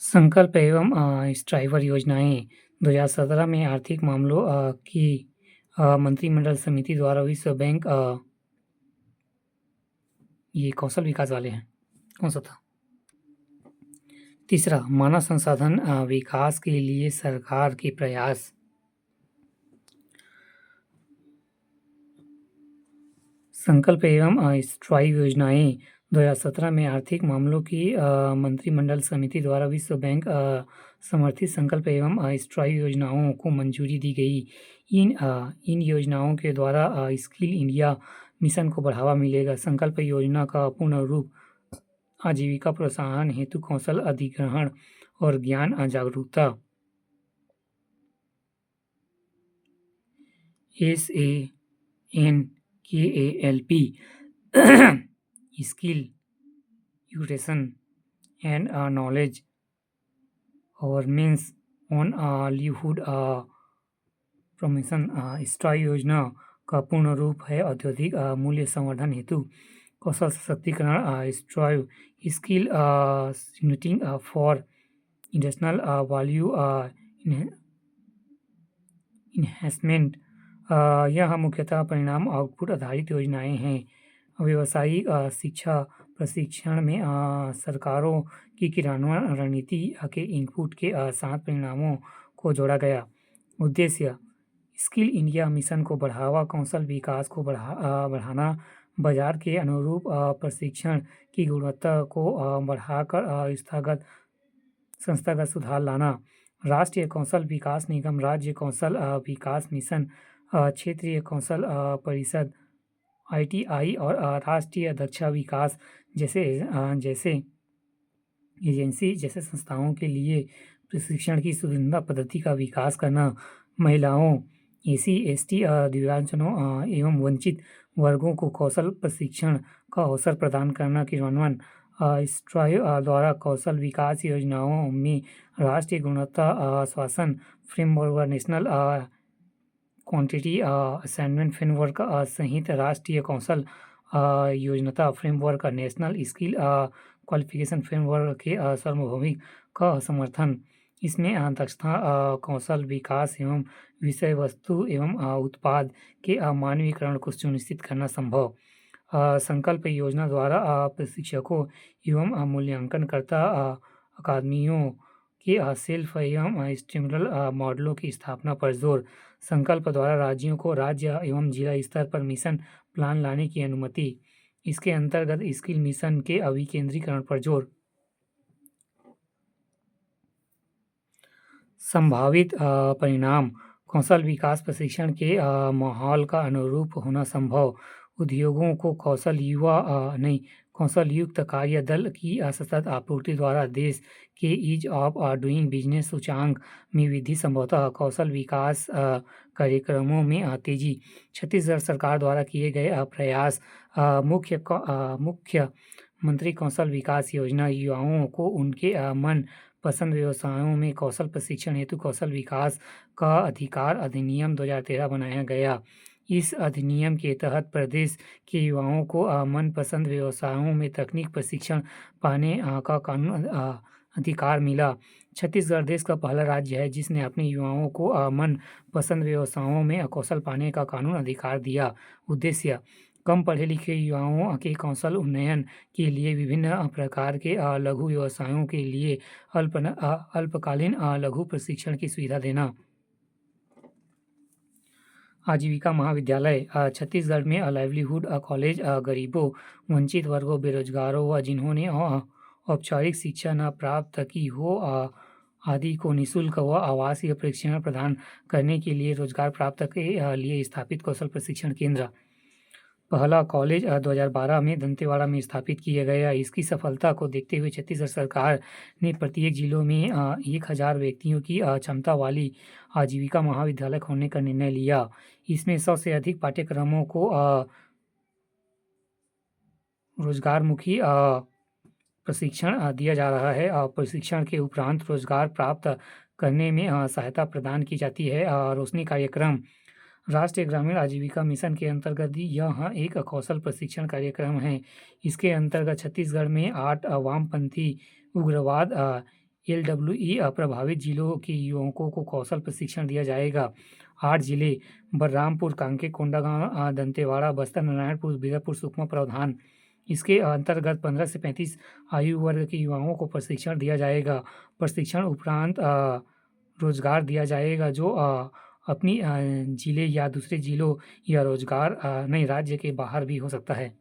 संकल्प एवं स्ट्राइवर योजनाएँ 2017 में आर्थिक मामलों की मंत्रिमंडल समिति द्वारा विश्व बैंक ये कौशल विकास वाले हैं। कौन-सा था? तीसरा, मानव संसाधन विकास के लिए सरकार के प्रयास। संकल्प एवं स्ट्राइव योजनाएँ 2017 में आर्थिक मामलों की मंत्रिमंडल समिति द्वारा विश्व बैंक समर्थित संकल्प एवं स्ट्राइव योजनाओं को मंजूरी दी गई। इन योजनाओं के द्वारा स्किल इंडिया मिशन को बढ़ावा मिलेगा। संकल्प योजना का पूर्ण रूप आजीविका प्रोत्साहन हेतु कौशल अधिग्रहण और ज्ञान जागरूकता SANKALP स्किल यूटेशन एंड नॉलेज और मीन्स ऑन लिवहुड प्रमोशन स्ट्राइव योजना का पूर्ण रूप है औद्योगिक मूल्य संवर्धन हेतु कौशल सशक्तिकरण strive skill uniting for industrial value enhancement. यह मुख्यतः परिणाम आउटपुट आधारित योजनाएं हैं। व्यावसायिक शिक्षा प्रशिक्षण में सरकारों की क्रियान्वयन रणनीति के इनपुट के साथ परिणामों को जोड़ा गया। उद्देश्य स्किल इंडिया मिशन को बढ़ावा, कौशल विकास को बढ़ाना, बाजार के अनुरूप प्रशिक्षण की गुणवत्ता को बढ़ाकर संस्थागत सुधार लाना। राष्ट्रीय कौशल विकास निगम, राज्य कौशल विकास मिशन, क्षेत्रीय कौशल परिषद ITI और राष्ट्रीय दक्षता विकास जैसे एजेंसी जैसे संस्थाओं के लिए प्रशिक्षण की सुविधा पद्धति का विकास करना। महिलाओं, SC ST दिव्यांगजनों एवं वंचित वर्गों को कौशल प्रशिक्षण का अवसर प्रदान करना। क्रियान्वयन स्ट्राइव द्वारा कौशल विकास योजनाओं में राष्ट्रीय गुणवत्ता आश्वासन फ्रेमवर्क व नेशनल क्वांटिटी असेसमेंट फ्रेमवर्क सहित राष्ट्रीय Kaushal Yojana framework, national skill qualification framework के सार्वभौमिक का समर्थन। इसमें दक्षता, कौशल विकास एवं विषय वस्तु एवं उत्पाद के मानवीकरण को सुनिश्चित करना संभव। संकल्प योजना द्वारा प्रशिक्षकों एवं मूल्यांकनकर्ता अकादमियों के सेल्फ एवं स्टिमुलल मॉडलों की स्थापना पर जोर। संकल्प द्वारा राज्यों को राज्य एवं जिला स्तर पर मिशन प्लान लाने की अनुमति। इसके अंतर्गत स्किल मिशन के विकेंद्रीकरण पर जोर। संभावित परिणाम कौशल विकास प्रशिक्षण के माहौल का अनुरूप होना संभव। उद्योगों को कौशल युक्त कार्य दल की सतत आपूर्ति द्वारा देश के ईज ऑफ डूइंग बिजनेस सूचांक में वृद्धि संभवतः। कौशल विकास कार्यक्रमों में तेजी। छत्तीसगढ़ सरकार द्वारा किए गए प्रयास। मुख्यमंत्री कौशल विकास योजना युवाओं को उनके मन पसंद व्यवसायों में कौशल प्रशिक्षण हेतु कौशल विकास का अधिकार अधिनियम 2013 बनाया गया। इस अधिनियम के तहत प्रदेश के युवाओं को मनपसंद व्यवसायों में तकनीक प्रशिक्षण पाने का कानून अधिकार मिला। छत्तीसगढ़ देश का पहला राज्य है जिसने अपने युवाओं को मन पसंद व्यवसायों में कौशल पाने का कानून अधिकार दिया। उद्देश्य कम पढ़े लिखे युवाओं के कौशल उन्नयन के लिए विभिन्न प्रकार के लघु व्यवसायों के लिए अल्पकालीन लघु प्रशिक्षण की सुविधा देना। आजीविका महाविद्यालय छत्तीसगढ़ में लाइवलीहुड कॉलेज गरीबों, वंचित वर्गों, बेरोजगारों व जिन्होंने औपचारिक शिक्षा न प्राप्त की हो आदि को निःशुल्क व आवासीय प्रशिक्षण प्रदान करने के लिए रोजगार प्राप्त के लिए स्थापित कौशल प्रशिक्षण केंद्र। पहला कॉलेज 2012 में दंतेवाड़ा में स्थापित किया गया। इसकी सफलता को देखते हुए छत्तीसगढ़ सरकार ने प्रत्येक जिलों में 1000 व्यक्तियों की क्षमता वाली आजीविका महाविद्यालय खोलने का निर्णय लिया। इसमें 100 से अधिक पाठ्यक्रमों को रोजगारमुखी प्रशिक्षण दिया जा रहा है। प्रशिक्षण के उपरांत रोजगार प्राप्त करने में सहायता प्रदान की जाती है। रोशनी कार्यक्रम राष्ट्रीय ग्रामीण आजीविका मिशन के अंतर्गत यह एक कौशल प्रशिक्षण कार्यक्रम है। इसके अंतर्गत छत्तीसगढ़ में 8 वामपंथी उग्रवाद LWE प्रभावित जिलों के युवकों को कौशल प्रशिक्षण दिया जाएगा। 8 जिले बलरामपुर, कांकेर, कोंडागांव, दंतेवाड़ा, बस्तर, नारायणपुर, बीजापुर, सुकमा प्रावधान। इसके अंतर्गत 15 से 35 आयु वर्ग के युवाओं को प्रशिक्षण दिया जाएगा। प्रशिक्षण उपरांत रोजगार दिया जाएगा, जो अपनी जिले या दूसरे जिलों या रोजगार नहीं राज्य के बाहर भी हो सकता है।